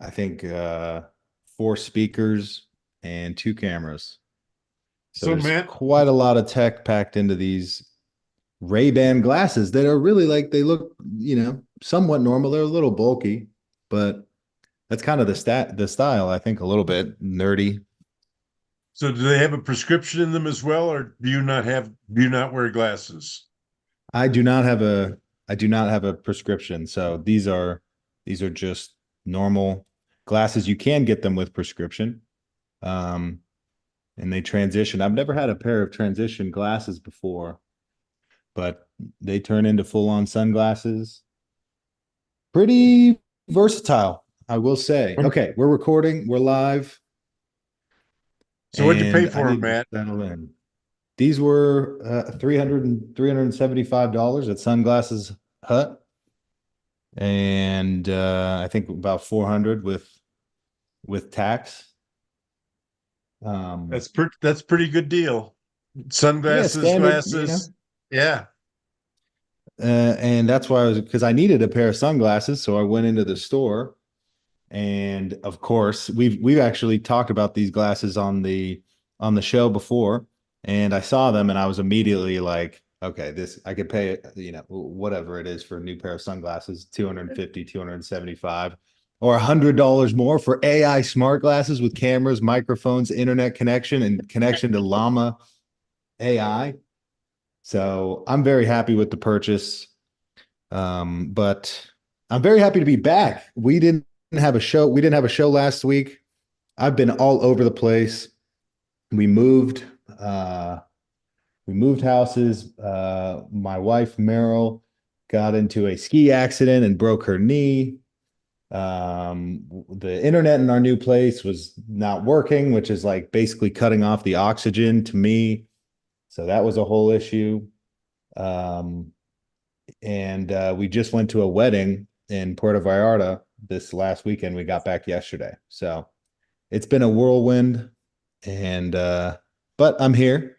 I think four speakers and two cameras. So So there's Matt, quite a lot of tech packed into these Ray-Ban glasses that are really like they look, somewhat normal. They're a little bulky, but that's kind of the style, I think, a little bit nerdy. so do they have a prescription in them as well, or do you not wear glasses? I do not have a I do not have a prescription. So these are just normal glasses. You can get them with prescription. Um, and they transition. I've never had a pair of transition glasses before, but they turn into full-on sunglasses. Pretty versatile, I will say. Okay, we're recording, we're live, So what'd you pay and I for them, need to Matt? settle in. These were 375 dollars at Sunglasses Hut, and I think about 400 with tax. Um, That's pretty good deal. yeah, Sunglasses, standard, glasses. Yeah. and that's why because I needed a pair of sunglasses, so I went into the store. And of course, we've actually talked about these glasses on the show before, and I saw them and I was immediately like, okay, this I could pay, whatever it is for a new pair of sunglasses, 250, 275, or $100 more for AI smart glasses with cameras, microphones, internet connection, and connection to Llama AI. So I'm very happy with the purchase. But I'm very happy to be back. We didn't have a show. We didn't have a show last week. I've been all over the place. We moved. Uh, we moved houses. My wife Meryl got into a ski accident and broke her knee. The internet in our new place was not working, which is like basically cutting off the oxygen to me. So that was a whole issue. Um, and we just went to a wedding in Puerto Vallarta this last weekend. We got back yesterday, so it's been a whirlwind. And but I'm here,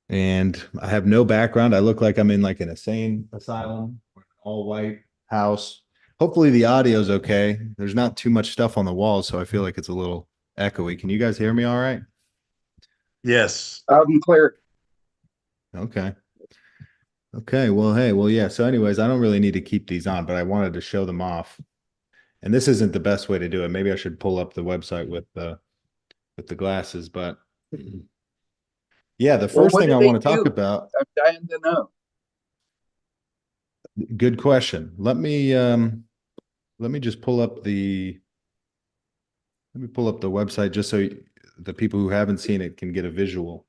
and I have no background. I look like I'm in like an insane asylum, all white house. Hopefully the audio's okay. There's not too much stuff on the walls, so I feel like it's a little echoey. Can you guys hear me all right? Yes. Loud and clear. Okay. Okay. Well, hey, well, yeah. So, anyways, I don't really need to keep these on, but I wanted to show them off. And this isn't the best way to do it. Maybe I should pull up the website with the glasses, but yeah, the Well, first what thing do I they want to talk do? about, I'm dying to know. good question. Let me just pull up the website just so the people who haven't seen it can get a visual.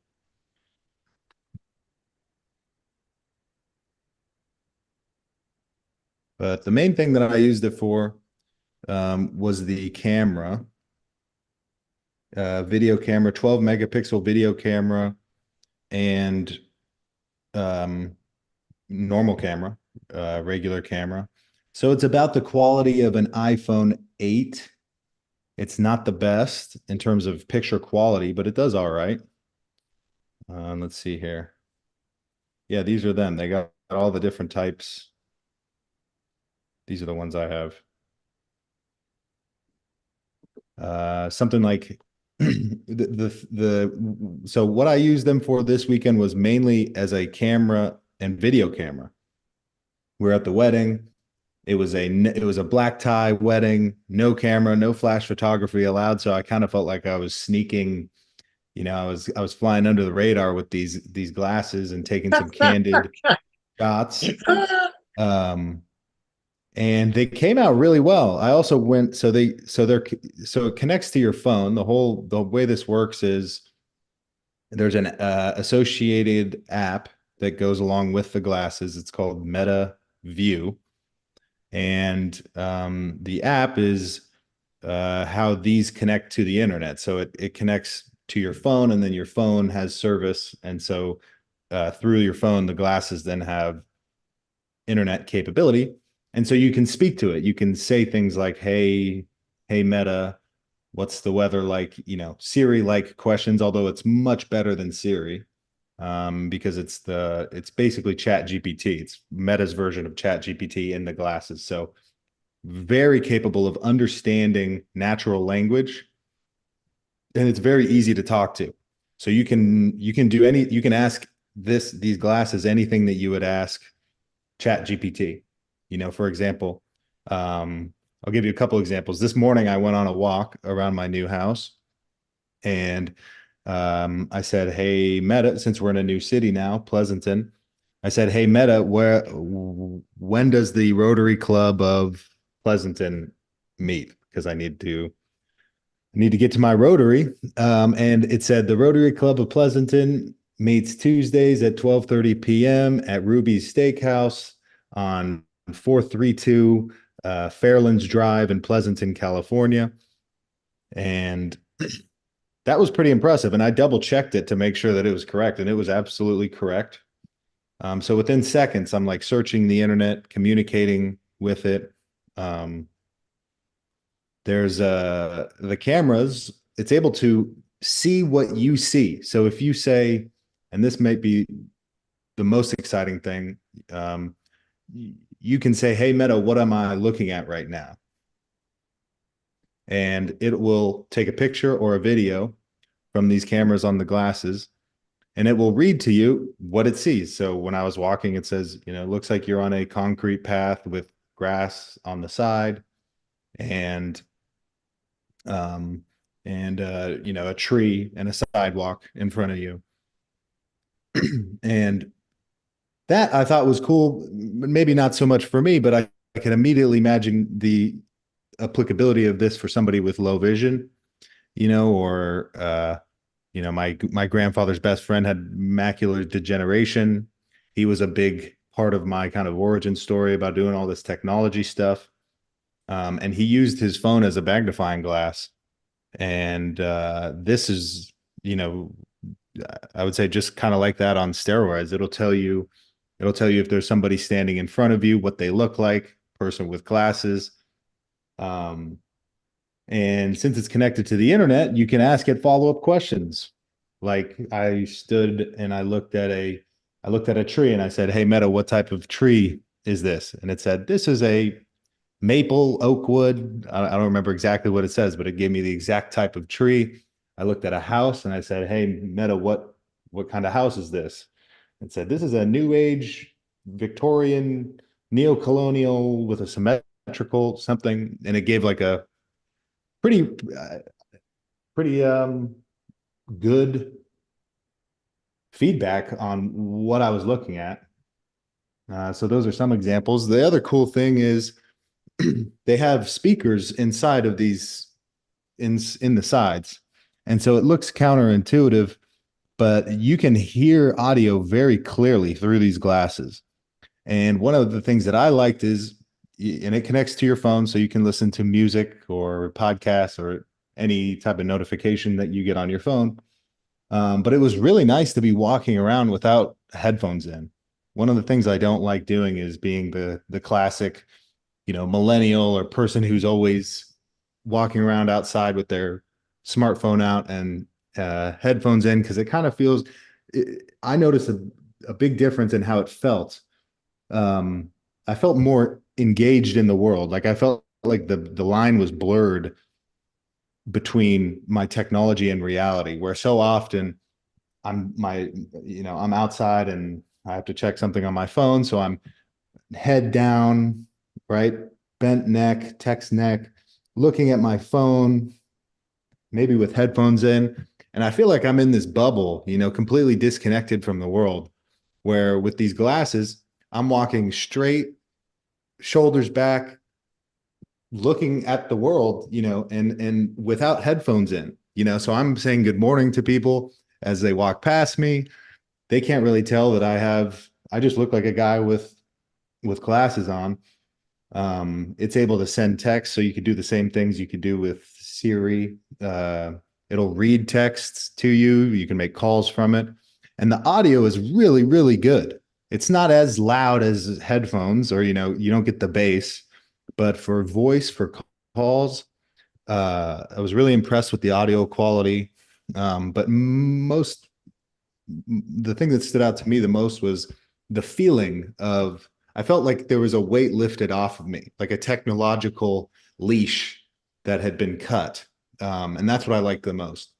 But the main thing that I used it for was the camera, video camera, 12 megapixel video camera, and um, normal camera, regular camera. So it's about the quality of an iPhone 8. It's not the best in terms of picture quality, but it does all right. Let's see here. Yeah, these are them. They got all the different types. These are the ones I have. Something like so what I used them for this weekend was mainly as a camera and video camera. We're at the wedding. It was a black tie wedding, no camera, no flash photography allowed. So I kind of felt like I was sneaking, I was flying under the radar with these glasses and taking some candid shots. Um, and they came out really well. I also went so it connects to your phone. The way this works is there's an associated app that goes along with the glasses. It's called Meta View. And the app is how these connect to the internet. So it connects to your phone, and then your phone has service. And so through your phone, the glasses then have internet capability. And so you can speak to it. You can say things like, hey, Meta, what's the weather like? Siri like questions, although it's much better than Siri because it's basically Chat GPT. It's Meta's version of Chat GPT in the glasses. So very capable of understanding natural language, and it's very easy to talk to. So you can ask these glasses anything that you would ask Chat GPT. For example, I'll give you a couple examples. This morning I went on a walk around my new house, and I said, "Hey Meta," since we're in a new city now, Pleasanton. I said, "Hey Meta, when does the Rotary Club of Pleasanton meet? Because I need to get to my Rotary." And it said the Rotary Club of Pleasanton meets Tuesdays at 12:30 p.m. at Ruby's Steakhouse on 432 Fairlands Drive in Pleasanton, California. And that was pretty impressive. And I double checked it to make sure that it was correct, and it was absolutely correct. So within seconds, I'm like searching the internet, communicating with it. Um, there's the cameras, it's able to see what you see. So if you say, and this might be the most exciting thing, um, you can say, "Hey Meta, what am I looking at right now?" And it will take a picture or a video from these cameras on the glasses, and it will read to you what it sees. So when I was walking, it says, it looks like you're on a concrete path with grass on the side, and um, a tree and a sidewalk in front of you. And that I thought was cool. Maybe not so much for me, but I can immediately imagine the applicability of this for somebody with low vision, or my grandfather's best friend had macular degeneration. He was a big part of my kind of origin story about doing all this technology stuff. And he used his phone as a magnifying glass. And this is, you know, I would say just kind of like that on steroids. It'll tell you if there's somebody standing in front of you, what they look like, person with glasses. Um, and since it's connected to the internet, you can ask it follow-up questions. Like I stood and I looked at a tree and I said, "Hey Meta, what type of tree is this?" And it said, "This is a maple oak wood." I don't remember exactly what it says, but it gave me the exact type of tree. I looked at a house and I said, "Hey Meta, what kind of house is this?" It said, "This is a new age Victorian neo-colonial with a symmetrical something." And it gave like a pretty pretty good feedback on what I was looking at. So those are some examples. The other cool thing is they have speakers inside of these in the sides. And so it looks counterintuitive, but you can hear audio very clearly through these glasses. And one of the things that I liked is, and it connects to your phone, so you can listen to music or podcasts or any type of notification that you get on your phone. But it was really nice to be walking around without headphones in. One of the things I don't like doing is being the classic, millennial or person who's always walking around outside with their smartphone out and headphones in, because it kind of feels. I noticed a big difference in how it felt. I felt more engaged in the world. Like I felt like the line was blurred between my technology and reality, where so often I'm outside and I have to check something on my phone. So I'm head down, right? Bent neck, text neck, looking at my phone, maybe with headphones in. And I feel like I'm in this bubble, completely disconnected from the world, where with these glasses, I'm walking straight, shoulders back, looking at the world, and without headphones in, so I'm saying good morning to people as they walk past me. They can't really tell that I just look like a guy with glasses on. It's able to send text, so you could do the same things you could do with Siri. It'll read texts to you. You can make calls from it. And the audio is really, really good. It's not as loud as headphones, or, you don't get the bass, but for voice, for calls, I was really impressed with the audio quality. But the thing that stood out to me the most was the feeling of I felt like there was a weight lifted off of me, like a technological leash that had been cut. And that's what I like the most.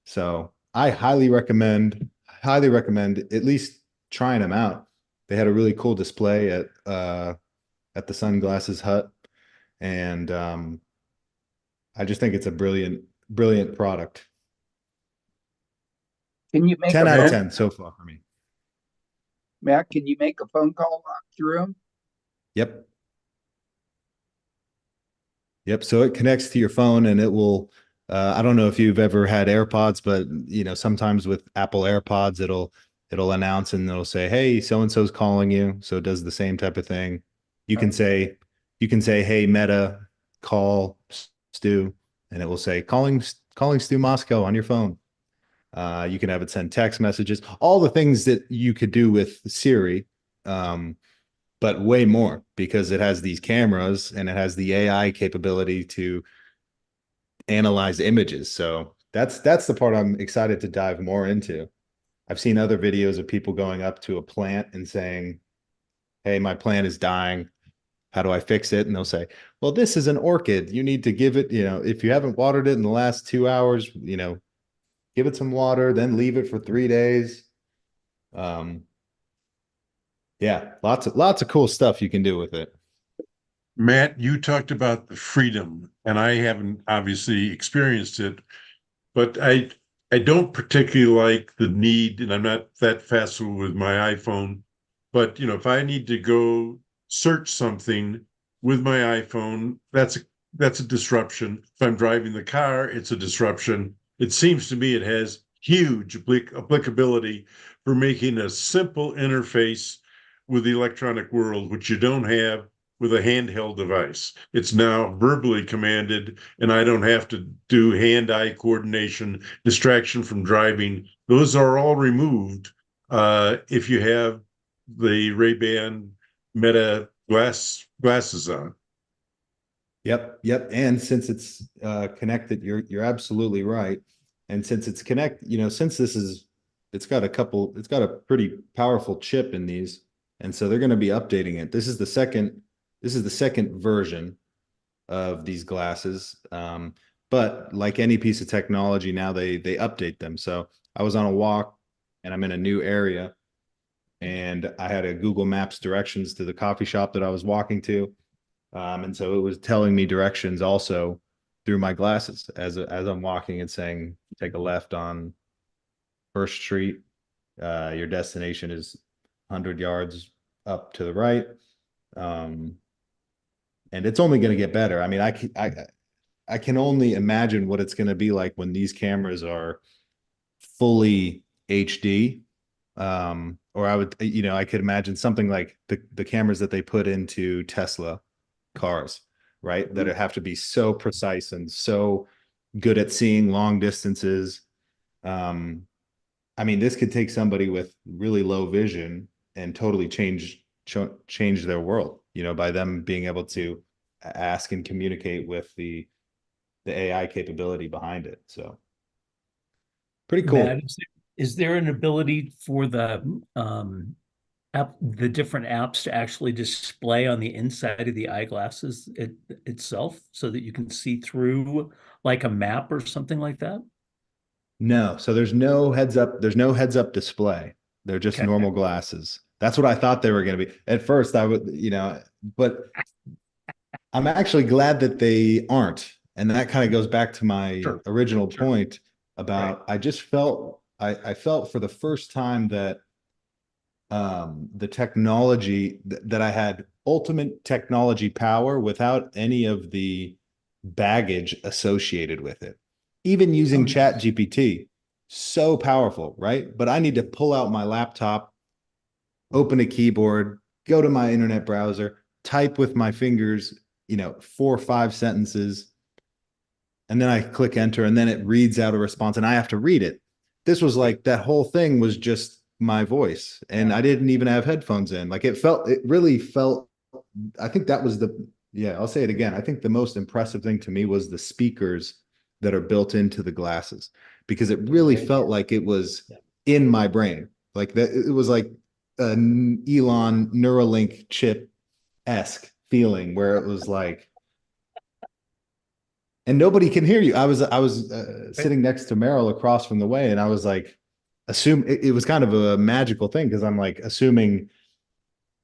So I highly recommend at least trying them out. They had a really cool display at the Sunglasses Hut, and I just think it's a brilliant product. Can you make 10 a out of phone, Matt, 10 so far for me. Matt? Can you make a phone call through them? Yep. Yep. So it connects to your phone and it will, I don't know if you've ever had AirPods, but sometimes with Apple AirPods, it'll announce and it'll say, "Hey, so and so's calling you." So it does the same type of thing. You can say, you can say, "Hey, Meta, call Stu," and it will say, calling Stu Moscow on your phone. You can have it send text messages, all the things that you could do with Siri. But way more because it has these cameras and it has the AI capability to analyze images. So that's the part I'm excited to dive more into. I've seen other videos of people going up to a plant and saying, "Hey, my plant is dying. How do I fix it?" And they'll say, "Well, this is an orchid. You need to give it, if you haven't watered it in the last 2 hours, give it some water, then leave it for 3 days." Um, yeah, lots of cool stuff you can do with it. Matt, you talked about the freedom, and I haven't obviously experienced it, but I don't particularly like the need, and I'm not that facile with my iPhone. But if I need to go search something with my iPhone, that's a disruption. If I'm driving the car, it's a disruption. It seems to me it has huge applicability for making a simple interface with the electronic world, which you don't have with a handheld device. It's now verbally commanded, and I don't have to do hand-eye coordination, distraction from driving. Those are all removed if you have the Ray-Ban Meta glasses on. Yep. And since it's connected, you're absolutely right. And since it's since it's got a pretty powerful chip in these, and so they're going to be updating it. This is the second version of these glasses. But like any piece of technology, now they update them. So I was on a walk, and I'm in a new area, and I had a Google Maps directions to the coffee shop that I was walking to. And so it was telling me directions also through my glasses as I'm walking and saying, take a left on First Street. Your destination is 100 yards up to the right. Um, and it's only going to get better. I mean, I can only imagine what it's going to be like when these cameras are fully HD. Or I could imagine something like the cameras that they put into Tesla cars, right? That have to be so precise and so good at seeing long distances. Um, I mean, this could take somebody with really low vision and totally change their world, by them being able to ask and communicate with the AI capability behind it. So pretty Matt, cool. is there an ability for the different apps to actually display on the inside of the eyeglasses itself so that you can see through like a map or something like that? No, so there's no heads up display. They're just Okay, normal glasses. That's what I thought they were going to be. At first, I would, but I'm actually glad that they aren't. And that kind of goes back to my sure, original sure, point right. about I felt for the first time that the technology that I had ultimate technology power without any of the baggage associated with it. Even using Oh, Chat nice. GPT, so powerful, right? But I need to pull out my laptop, open a keyboard, go to my internet browser, type with my fingers, 4 or 5 sentences, and then I click enter, and then it reads out a response, and I have to read it. This was like that whole thing was just my voice, and Yeah. I didn't even have headphones in. Like it really felt. I think that was yeah, I'll say it again. I think the most impressive thing to me was the speakers that are built into the glasses because it They're really very felt like it was yeah. in my brain. Like that, it was like an Elon Neuralink chip-esque feeling where it was like, and nobody can hear you. I was sitting next to Meryl across from the way, and I was like, it was kind of a magical thing because I'm like assuming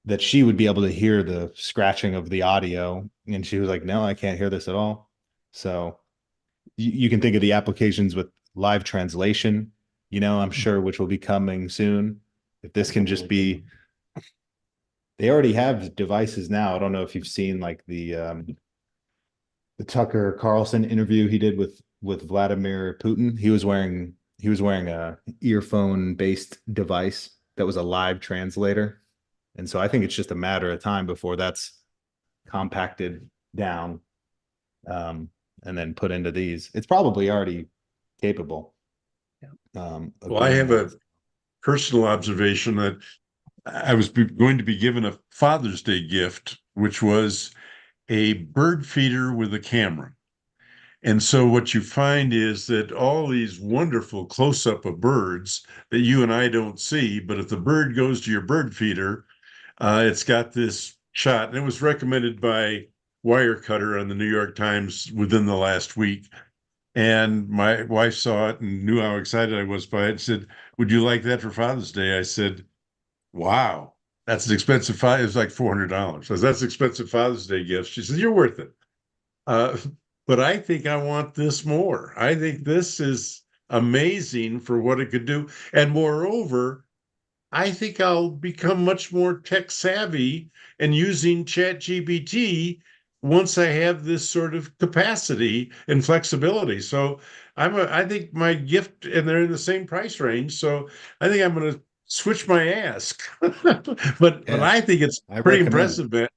that she would be able to hear the scratching of the audio, and she was like, "No, I can't hear this at all." So you can think of the applications with live translation, I'm sure, which will be coming soon. If this can just be, they already have devices now. I don't know if you've seen like the Tucker Carlson interview he did with Vladimir Putin. He was wearing a earphone based device that was a live translator. And so I think it's just a matter of time before that's compacted down, and then put into these. It's probably already capable. Of Well, I doing have that. a personal observation that I was going to be given a Father's Day gift, which was a bird feeder with a camera. And so what you find is that all these wonderful close-up of birds that you and I don't see, but if the bird goes to your bird feeder, it's got this shot, and it was recommended by Wirecutter on the New York Times within the last week. And my wife saw it and knew how excited I was by it and said, "Would you like that for Father's Day?" I said, "Wow, that's an expensive it was like $400." So that's an expensive Father's Day gift. She said, "You're worth it." Uh, but I think I want this more. I think this is amazing for what it could do. And moreover, I think I'll become much more tech savvy and using ChatGPT once I have this sort of capacity and flexibility. So I think my gift, and they're in the same price range. So I think I'm going to switch my ask. but Yeah, I think it's I pretty recommend it. impressive, man.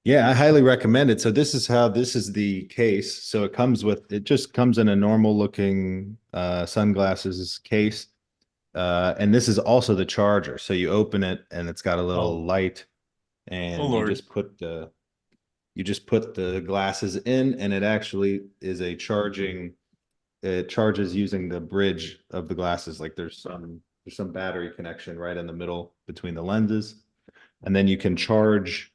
Yeah, I highly recommend it. So this is the case. So it just comes in a normal looking sunglasses case. And this is also the charger. So you open it and it's got a Oh, little light, oh and Lord. you just put the glasses in, and it actually is a charging. It charges using the bridge of the glasses. Like there's some battery connection right in the middle between the lenses, and then you can charge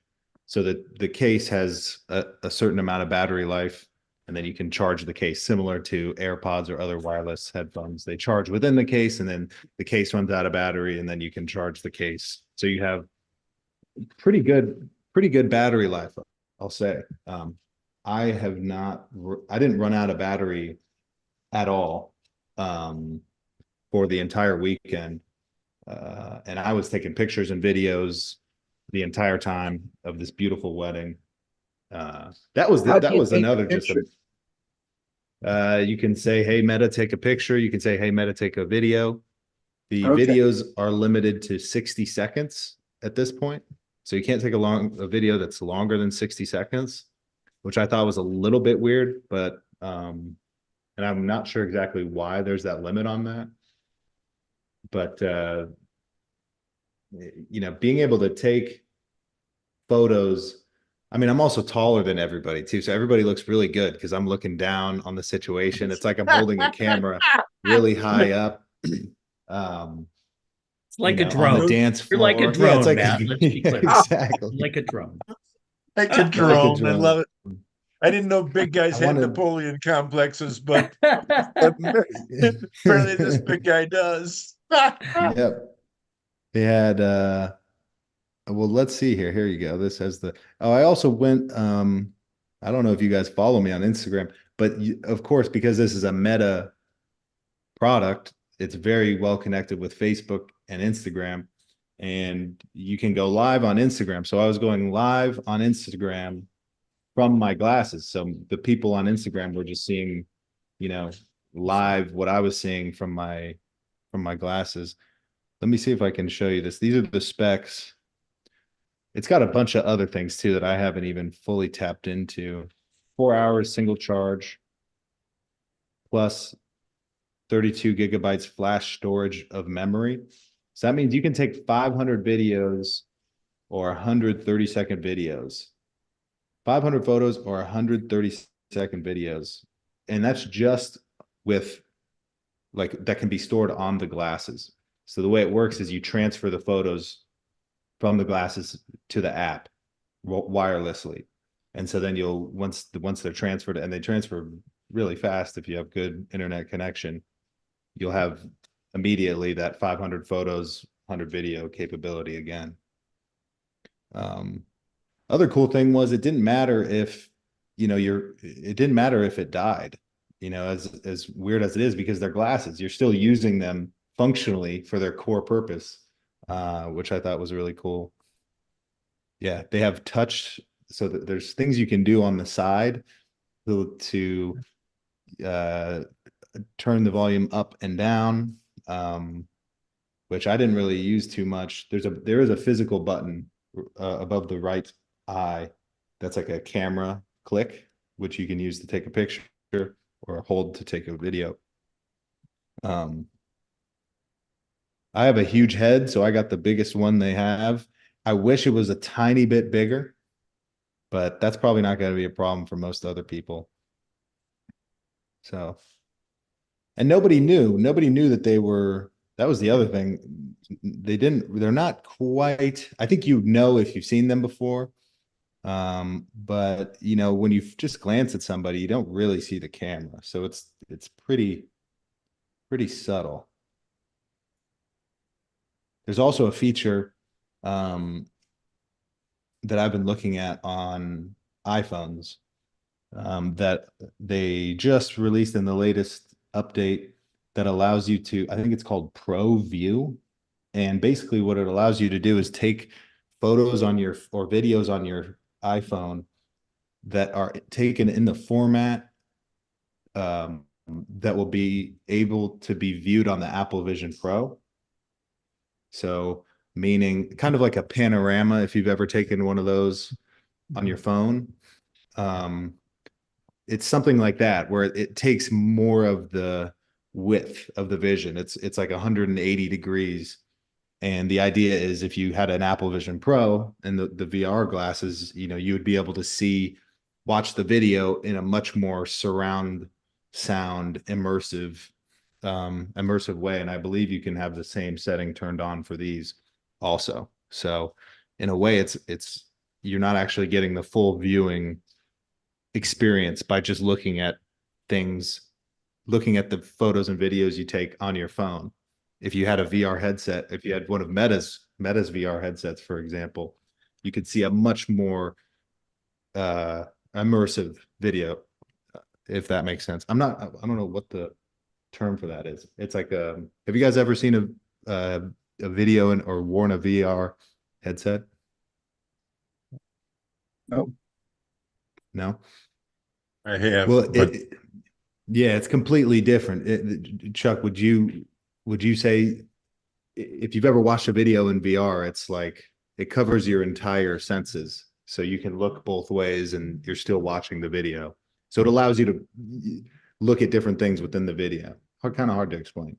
so that the case has a certain amount of battery life, and then you can charge the case similar to AirPods or other wireless headphones. They charge within the case, and then the case runs out of battery, and then you can charge the case. So you have pretty good battery life, I'll say. I didn't run out of battery at all, um, for the entire weekend. And I was taking pictures and videos the entire time of this beautiful wedding. How do That you was take a another just picture? you can say, "Hey Meta, take a picture." You can say, "Hey Meta, take a video." The Okay. videos are limited to 60 seconds at this point. So you can't take a video that's longer than 60 seconds, which I thought was a little bit weird, but and I'm not sure exactly why there's that limit on that. But being able to take photos. I mean, I'm also taller than everybody too, so everybody looks really good because I'm looking down on the situation. It's like I'm holding a camera really high up. Um, It's like a on the drone. dance You're like a floor. Yeah, it's drone, like Matt. Let's be yeah, clear. exactly. Like a drone. Like a Like a drone. I drone. love it. I didn't know big guys I had wanted Napoleon complexes, but apparently this big guy does. yep. They had well, let's see here. Here you go. This has I also went I don't know if you guys follow me on Instagram, but of course, because this is a Meta product, it's very well connected with Facebook and Instagram, and you can go live on Instagram. So I was going live on Instagram from my glasses. So the people on Instagram were just seeing, you know, live what I was seeing from my glasses. Let me see if I can show you this. These are the specs. It's got a bunch of other things too that I haven't even fully tapped into. 4 hours single charge plus 32 gigabytes flash storage of memory. So that means you can take 500 videos or 130-second videos, 500 photos or 130-second videos. And that's just with, like, that can be stored on the glasses. So the way it works is you transfer the photos from the glasses to the app wirelessly. And so then once they're transferred, and they transfer really fast if you have good internet connection, you'll have immediately that 500 photos, 100 video capability again. Other cool thing was it didn't matter if, it didn't matter if it died, as weird as it is, because they're glasses, you're still using them functionally for their core purpose, which I thought was really cool. Yeah, they have touch, so that there's things you can do on the side to turn the volume up and down, which I didn't really use too much. There is a physical button above the right eye that's like a camera click, which you can use to take a picture or hold to take a video. I have a huge head, so I got the biggest one they have. I wish it was a tiny bit bigger, but that's probably not going to be a problem for most other people. So, and nobody knew that that was the other thing. They're not quite, I think if you've seen them before. But when you just glance at somebody, you don't really see the camera. So it's pretty subtle. There's also a feature that I've been looking at on iPhones that they just released in the latest update that allows you to, I think it's called Pro View. And basically what it allows you to do is take photos or videos on your iPhone that are taken in the format that will be able to be viewed on the Apple Vision Pro. So meaning kind of like a panorama, if you've ever taken one of those on your phone. It's something like that, where it takes more of the width of the vision. It's like 180 degrees. And the idea is if you had an Apple Vision Pro and the VR glasses, you would be able to watch the video in a much more surround sound immersive way. And I believe you can have the same setting turned on for these also. So in a way, you're not actually getting the full viewing experience by just looking at the photos and videos you take on your phone. If you had a VR headset, if you had one of Meta's VR headsets, for example, you could see a much more immersive video, if that makes sense. I don't know what the term for that is. It's like have you guys ever seen a video or worn a VR headset? No. I have, Well, but yeah, it's completely different. Chuck, would you say if you've ever watched a video in VR, it's like it covers your entire senses. So you can look both ways and you're still watching the video. So it allows you to look at different things within the video. Kind of hard to explain.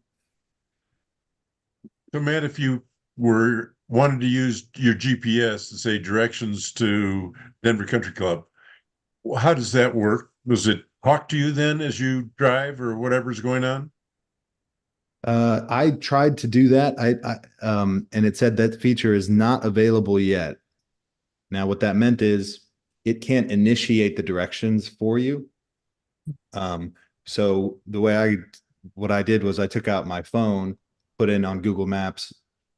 so Matt, if you wanted to use your GPS to say directions to Denver Country Club, how does that work? Does it talk to you then as you drive or whatever's going on? I tried to do that. And it said that feature is not available yet. Now, what that meant is it can't initiate the directions for you. So what I did was I took out my phone, put in on Google Maps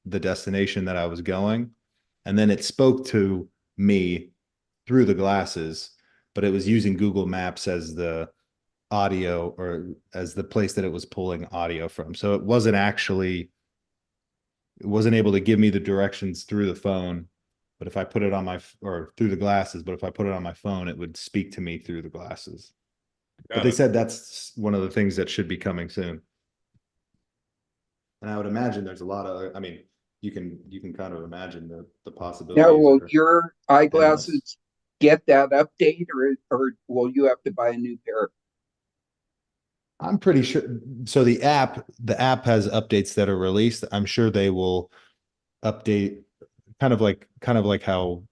the destination that I was going, and then it spoke to me through the glasses, but it was using Google Maps as the audio or as the place that it was pulling audio from. So it wasn't able to give me the directions through the phone, but if I put it on or through the glasses, but if I put it on my phone, it would speak to me through the glasses. But they said that's one of the things that should be coming soon. And I would imagine there's a lot of, you can kind of imagine the possibilities. Now, will your endless. eyeglasses get that update, or will you have to buy a new pair? I'm pretty sure. So the app has updates that are released. I'm sure they will update kind of like how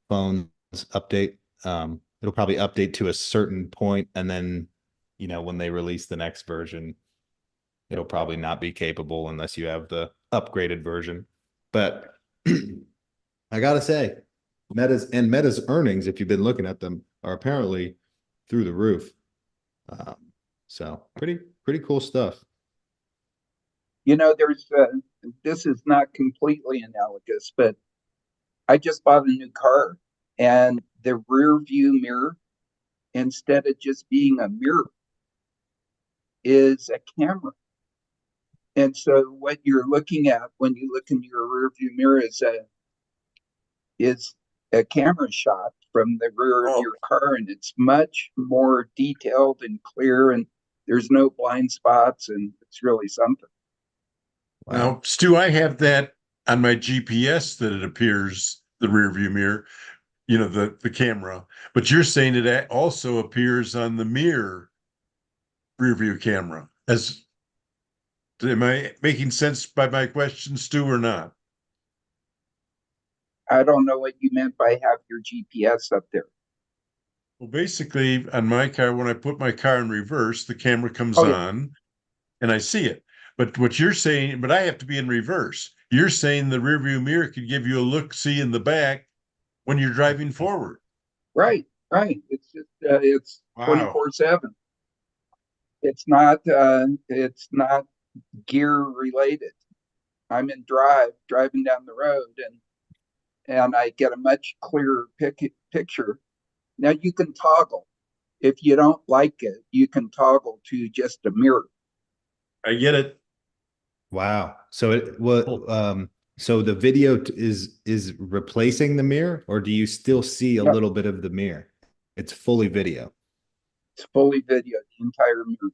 phones update. It'll probably update to a certain point, and then when they release the next version, it'll probably not be capable unless you have the upgraded version. But I gotta say, Meta's earnings, if you've been looking at them, are apparently through the roof. So pretty cool stuff. You know, this is not completely analogous, but I just bought a new car, and the rear view mirror, instead of just being a mirror, is a camera. And so what you're looking at when you look in your rear view mirror is a camera shot from the rear of Oh, your car, and it's much more detailed and clear, and there's no blind spots, and it's really something. Wow. now, Stu, I have that on my GPS that it appears the rear view mirror, the camera. But you're saying it also appears on the mirror rear view camera. Am I making sense by my question, Stu, or not? I don't know what you meant by have your GPS up there. Well, basically, on my car, when I put my car in reverse, the camera comes Oh yeah, on and I see it. But what you're saying, but I have to be in reverse. You're saying the rear view mirror could give you a look see in the back when you're driving forward. right, right. It's Wow. 24/7. It's not gear related. I'm in driving down the road, and I get a much clearer picture. Now you can toggle. If you don't like it, you can toggle to just a mirror. I get it. Wow. So it what Cool. so the video is replacing the mirror, or do you still see a Yep, little bit of the mirror? It's fully video. it's fully video, the entire mirror.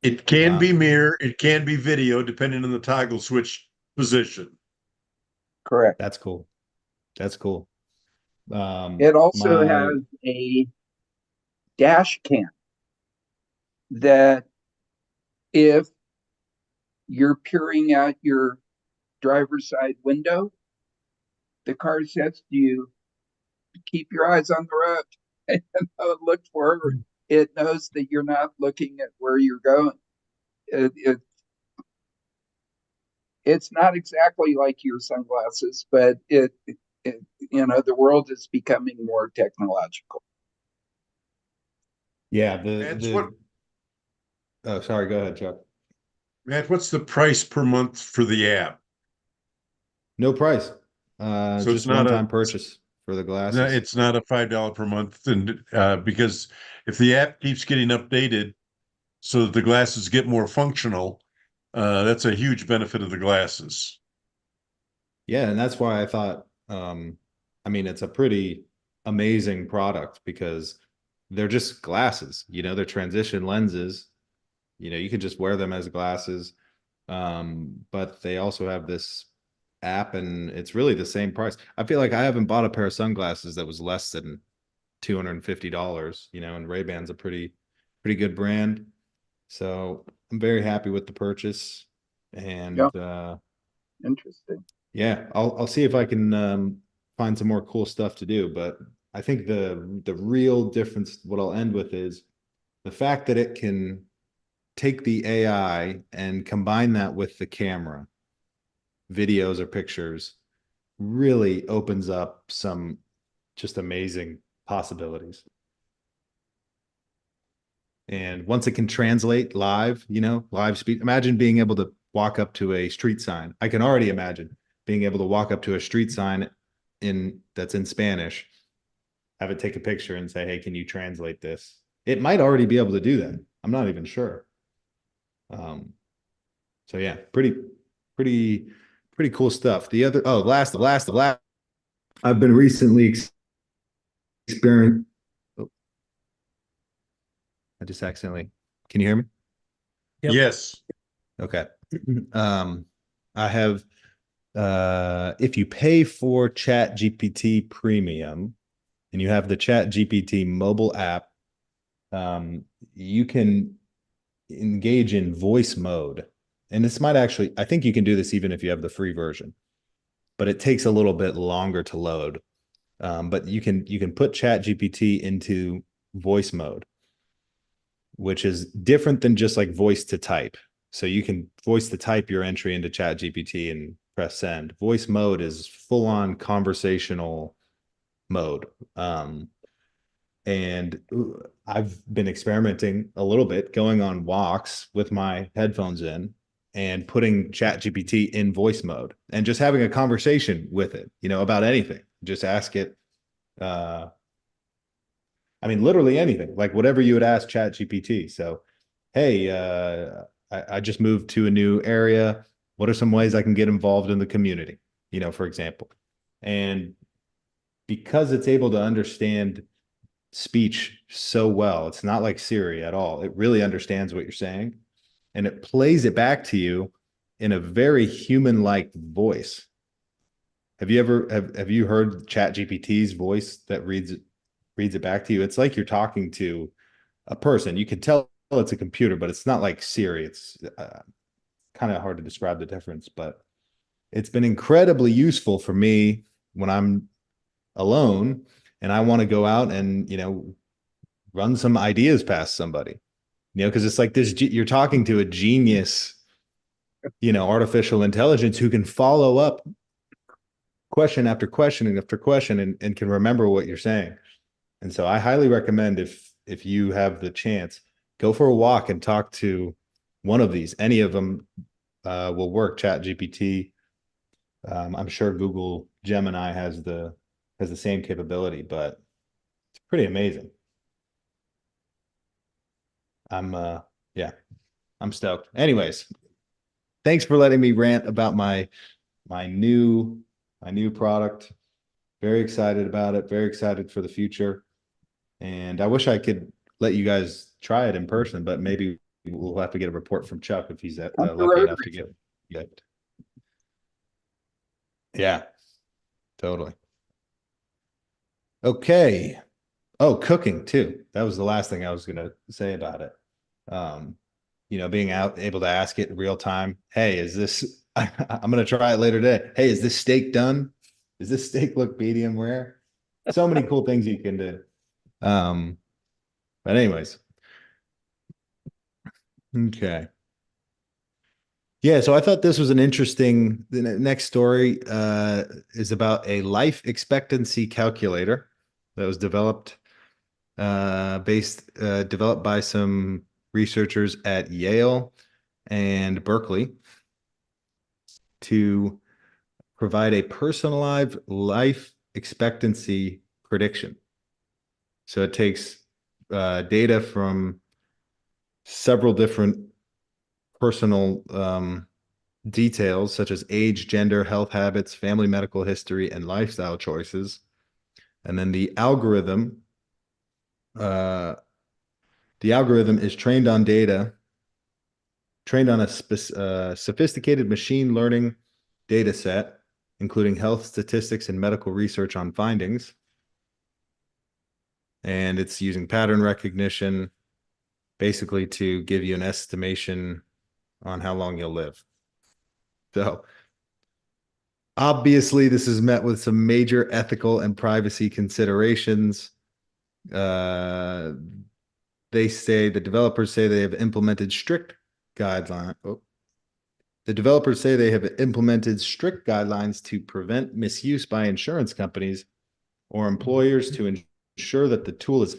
It can be Wow. mirror, it can be video, depending on the toggle switch position. Correct. That's cool. That's cool. It also My has a dash cam that if you're peering out your driver's side window, the car says to you, keep your eyes on the road and look forward. It knows that you're not looking at where you're going. It, it, it's not exactly like your sunglasses, but the world is becoming more technological. yeah, the Matt, what the oh sorry, go ahead, Chuck. Matt, what's the price per month for the app? No price. So Just one-time purchase for the glasses. it's not a $5 per month, and because if the app keeps getting updated so that the glasses get more functional, that's a huge benefit of the glasses. Yeah, and that's why I thought, I mean, it's a pretty amazing product because they're just glasses, they're transition lenses. You can just wear them as glasses. But they also have this app and it's really the same price. I feel like I haven't bought a pair of sunglasses that was less than $250, and Ray-Ban's a pretty good brand. So I'm very happy with the purchase. Yeah, And interesting. yeah, I'll see if I can find some more cool stuff to do. But I think the real difference, what I'll end with is the fact that it can take the AI and combine that with the camera, videos or pictures, really opens up some just amazing possibilities. And once it can translate live, live speed, imagine being able to walk up to a street sign. I can already imagine being able to walk up to a street sign that's in Spanish, have it take a picture and say, "Hey, can you translate this?" It might already be able to do that. I'm not even sure. So yeah, pretty, pretty cool stuff. The last. I've been recently experiencing. Oh, I just accidentally. Can you hear me? Yep. Yes. Okay. Um, I have. If you pay for Chat GPT Premium and you have the Chat GPT mobile app, you can engage in voice mode. And this might actually, I think you can do this even if you have the free version, but it takes a little bit longer to load. But you can put Chat GPT into voice mode, which is different than just like voice to type. So you can voice to type your entry into ChatGPT and press send. Voice mode is full on conversational mode. And I've been experimenting a little bit, going on walks with my headphones in and putting ChatGPT in voice mode and just having a conversation with it, about anything. Just ask it. I mean, literally anything, like whatever you would ask ChatGPT. So, hey, I just moved to a new area. What are some ways I can get involved in the community? For example. And because it's able to understand speech so well, it's not like Siri at all. It really understands what you're saying, and it plays it back to you in a very human-like voice. Have you ever have you heard ChatGPT's voice that reads it back to you? It's like you're talking to a person. You can tell it's a computer, but it's not like Siri. It's kind of hard to describe the difference, but it's been incredibly useful for me when I'm alone and I want to go out and, run some ideas past somebody, because it's like this, you're talking to a genius, artificial intelligence who can follow up question after question after question and can remember what you're saying. And so I highly recommend, if you have the chance, go for a walk and talk to one of these. Any of them will work. ChatGPT. I'm sure Google Gemini has the same capability, but it's pretty amazing. Yeah, I'm stoked. Anyways, thanks for letting me rant about my new product. Very excited about it. Very excited for the future. And I wish I could let you guys try it in person, but maybe we'll have to get a report from Chuck if he's lucky enough to get it. Yeah, totally. Okay. Oh, cooking too. That was the last thing I was going to say about it. Being able to ask it in real time. Hey, is this, I'm going to try it later today. Hey, is this steak done? Does this steak look medium rare? So many cool things you can do. But anyways. Okay. Yeah, so I thought this was an interesting. The next story is about a life expectancy calculator that was developed by some researchers at Yale and Berkeley to provide a personalized life expectancy prediction. So it takes data from several different personal details such as age, gender, health habits, family medical history, and lifestyle choices. And then the algorithm is trained on a sophisticated machine learning data set, including health statistics and medical research on findings. And it's using pattern recognition basically to give you an estimation on how long you'll live. So obviously, this is met with some major ethical and privacy considerations. The developers say they have implemented strict guidelines. The developers say they have implemented strict guidelines to prevent misuse by insurance companies or employers to ensure that the tool is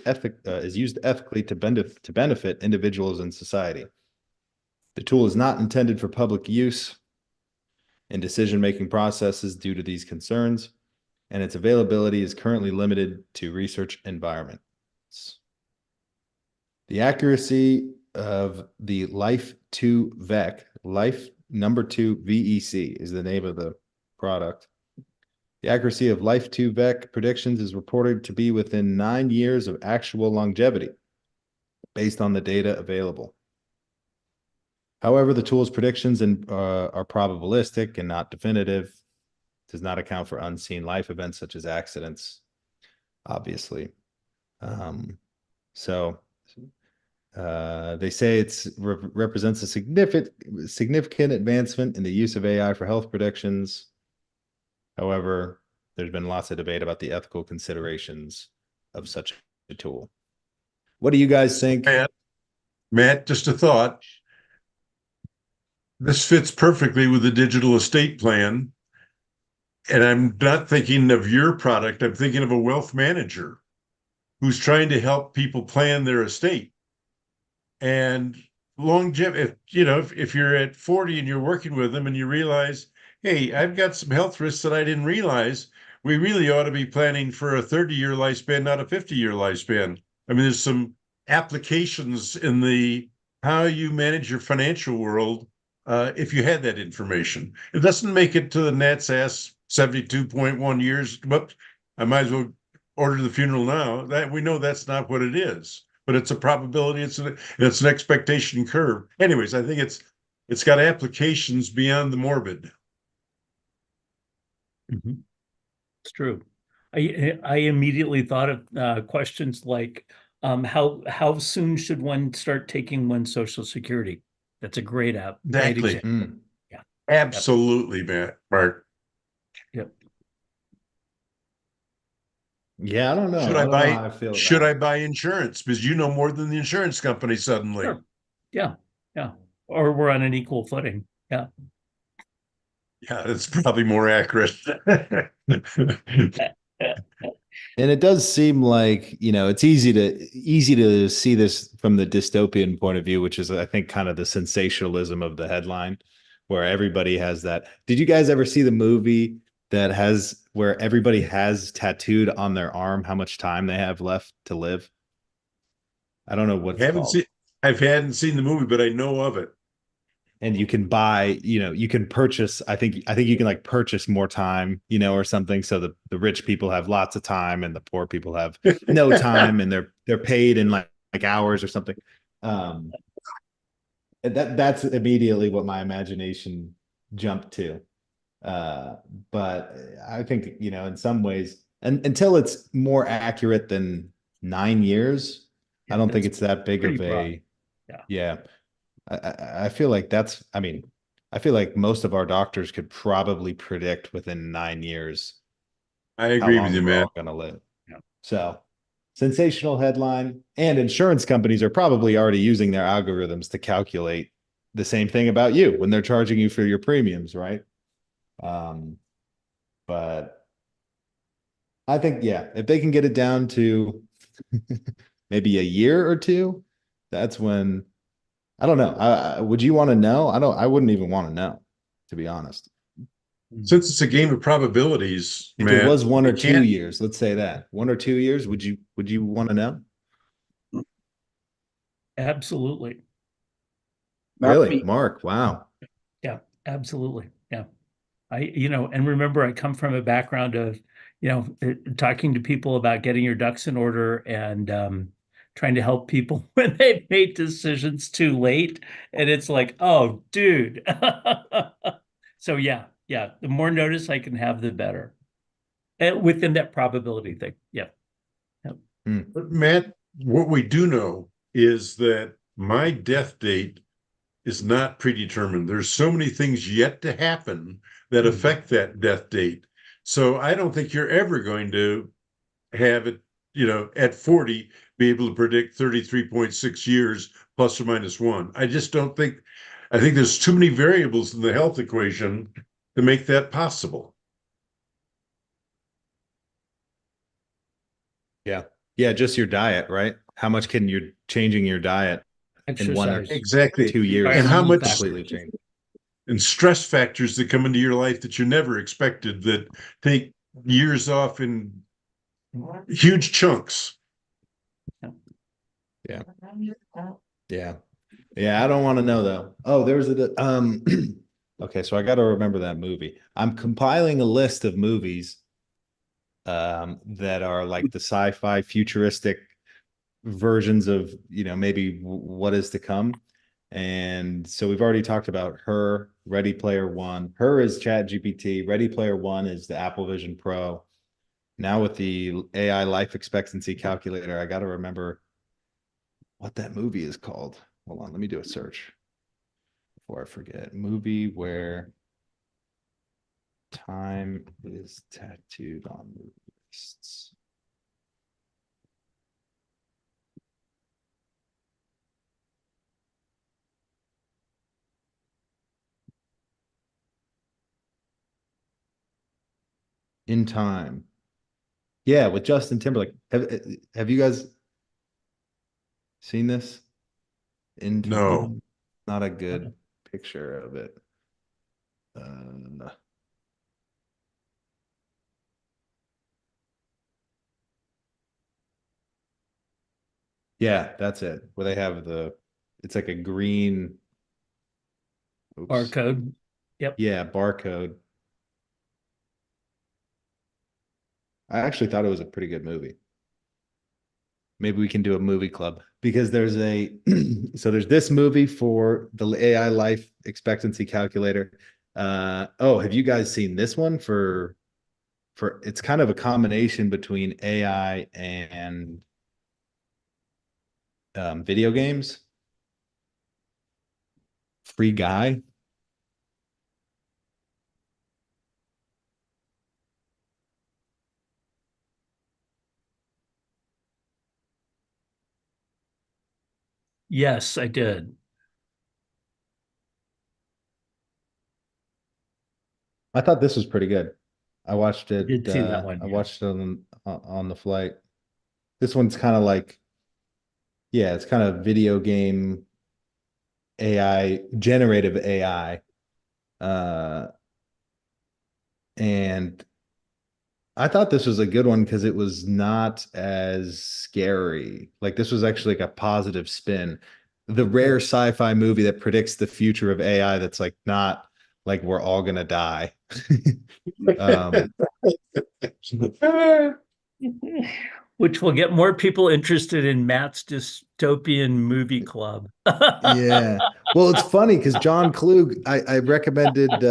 used ethically to benefit individuals in society. The tool is not intended for public use in decision-making processes due to these concerns, and its availability is currently limited to research environments. The accuracy of the Life 2 VEC, Life number 2 VEC is the name of the product. The accuracy of Life 2 VEC predictions is reported to be within 9 years of actual longevity based on the data available. However, the tool's predictions are probabilistic and not definitive. It does not account for unseen life events such as accidents, obviously. They say it represents a significant advancement in the use of AI for health predictions. However, there's been lots of debate about the ethical considerations of such a tool. What do you guys think? Matt, just a thought. This fits perfectly with the digital estate plan. And I'm not thinking of your product. I'm thinking of a wealth manager who's trying to help people plan their estate. And longevity, if you're at 40 and you're working with them and you realize, hey, I've got some health risks that I didn't realize, we really ought to be planning for a 30-year lifespan, not a 50-year lifespan. I mean, there's some applications in the how you manage your financial world if you had that information. It doesn't make it to the Nat's ass 72.1 years, but I might as well order the funeral now. That we know that's not what it is, but it's a probability. It's an expectation curve. Anyways, I think it's got applications beyond the morbid. Mhm. It's true. I immediately thought of questions like how soon should one start taking one's Social Security? That's a great Exactly. example. Mm. Yeah. Yep. Absolutely, Matt. Mark. Yep. Yeah, I don't know. Should I I don't know buy how I feel should about I it. buy insurance? Because you know more than the insurance company suddenly. Sure. Yeah. Yeah. Or we're on an equal footing. Yeah. Yeah, that's probably more accurate. And it does seem like, it's easy to see this from the dystopian point of view, which is, I think, kind of the sensationalism of the headline, where everybody has that. Did you guys ever see the movie that has where everybody has tattooed on their arm how much time they have left to live? I don't know what it's Haven't called. seen I hadn't seen the movie, but I know of it. And you can buy, you can purchase, I think you can like purchase more time, or something, so the rich people have lots of time and the poor people have no time, and they're paid in like hours or something. um and that's immediately what my imagination jumped to. uh but I think, in some ways, and until it's more accurate than 9 years, I Yeah. don't think That's it's that big pretty of broad. a. Yeah. Yeah. I feel like I mean, I feel like most of our doctors could probably predict within 9 years I how agree with long you, we're Matt. all going to live. Yeah. So, sensational headline. And insurance companies are probably already using their algorithms to calculate the same thing about you when they're charging you for your premiums, right? Um, but I think, yeah, if they can get it down to maybe a year or two, that's when. I don't know. Would you want to know? I wouldn't even want to know, to be honest. Mhm. Since it's a game of probabilities, If it Matt, was one or you two can't. years, let's say that 1 or 2 years, would you want to know? Absolutely. Not Really, me. Mark? Wow. Yeah. Absolutely. Yeah. And remember, I come from a background of, talking to people about getting your ducks in order and trying to help people when they've made decisions too late. And it's like, oh, dude. So yeah, yeah. The more notice I can have, the better. And within that probability thing. Yeah. Yep. Hmm. But Matt, what we do know is that my death date is not predetermined. There's so many things yet to happen that affect that death date. So I don't think you're ever going to have it, at 40, be able to predict 33.6 years plus or minus one. I just don't think, I think there's too many variables in the health equation to make that possible. Yeah. Yeah, just your diet, right? How much can you changing your diet in one or Exercise, Exactly. two years And how environmental much completely factors. change? and stress factors that come into your life that you never expected that take years off in huge chunks. Yeah. Yeah. Yeah. I don't want to know though. Oh, there was okay, so I got to remember that movie. I'm compiling a list of movies that are like the sci-fi futuristic versions of, maybe what is to come. And so we've already talked about Her, Ready Player One. Her is Chat GPT. Ready Player One is the Apple Vision Pro. Now with the AI life expectancy calculator, I got to remember what that movie is called. Hold on, let me do a search before I forget. Movie where time is tattooed on the wrists. In Time. Yeah, with Justin Timberlake. Have you guys seen this? In No. Time? Not a good picture of it. Yeah, that's it. Where they have it's like a green, oops. Barcode. Yep. Yeah, barcode. I actually thought it was a pretty good movie. Maybe we can do a movie club because there's so there's this movie for the AI life expectancy calculator. Oh, have you guys seen this one for it's kind of a combination between AI and video games. Free Guy. Yes, I did. I thought this was pretty good. I watched I it. did see that one. I Yeah. watched it on the flight. This one's kind of like, yeah, it's kind of video game AI, generative AI. Uh, and I thought this was a good one because it was not as scary. Like this was actually like a positive spin. The rare sci-fi movie that predicts the future of AI that's like not like we're all gonna die. um, Which will get more people interested in Matt's dystopian movie club. yeah. Well, it's funny because John Klug, I recommended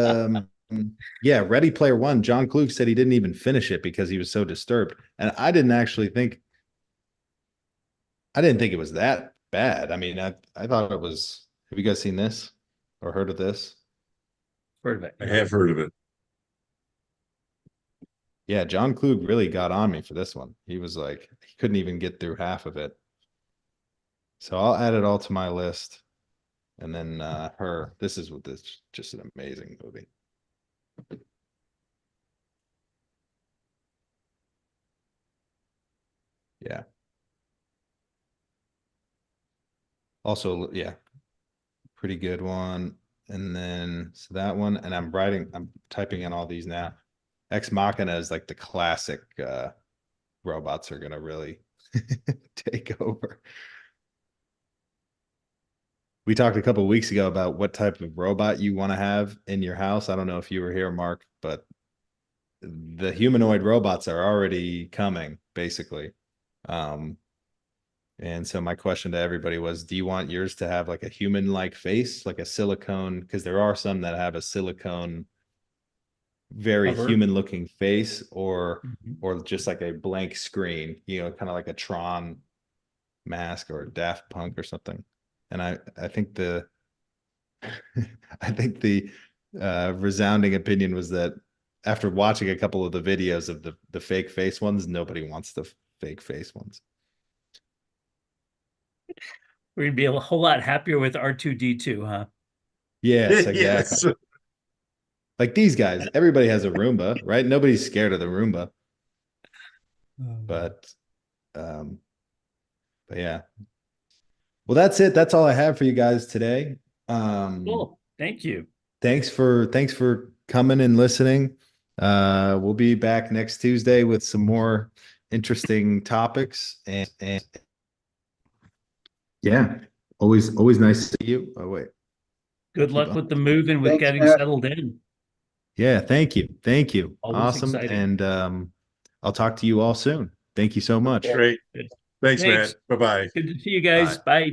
yeah, Ready Player One. John Klug said he didn't even finish it because he was so disturbed. And I didn't think it was that bad. I mean, I thought it was. Have you guys seen this or heard of this? Heard of it, I yeah. have heard of it. Yeah, John Klug really got on me for this one. He was like, he couldn't even get through half of it. So I'll add it all to my list. And then her, this is what this just an amazing movie. Yeah. Also, yeah, pretty good one. And then so that one, and I'm typing in all these now. Ex Machina is like the classic robots are gonna really take over. We talked a couple weeks ago about what type of robot you want to have in your house. I don't know if you were here, Mark, but the humanoid robots are already coming, basically. Um, and so my question to everybody was, do you want yours to have like a human-like face, like a silicone? Because there are some that have a silicone, very Cover. human-looking face, Mhm. or just like a blank screen, kind of like a Tron mask or a Daft Punk or something. And I think the I think the resounding opinion was that after watching a couple of the videos of the fake face ones, nobody wants the fake face ones. We're gonna be a whole lot happier with R2D2, huh? Yes, exactly. Yes. Like these guys, everybody has a Roomba, right? Nobody's scared of the Roomba, but um, but yeah. Well, that's it. That's all I have for you guys today. Cool. Thank you. Thanks for coming and listening. We'll be back next Tuesday with some more interesting topics and yeah, always nice to see you. Oh wait, Good keep luck on. with the move and with Thanks, getting Matt. settled in. Yeah, thank you, Always awesome, exciting. and I'll talk to you all soon. Thank you so much. Okay. Great. Good. Thanks, Thanks. Matt. Bye-bye. Good to see you Bye. guys. Bye.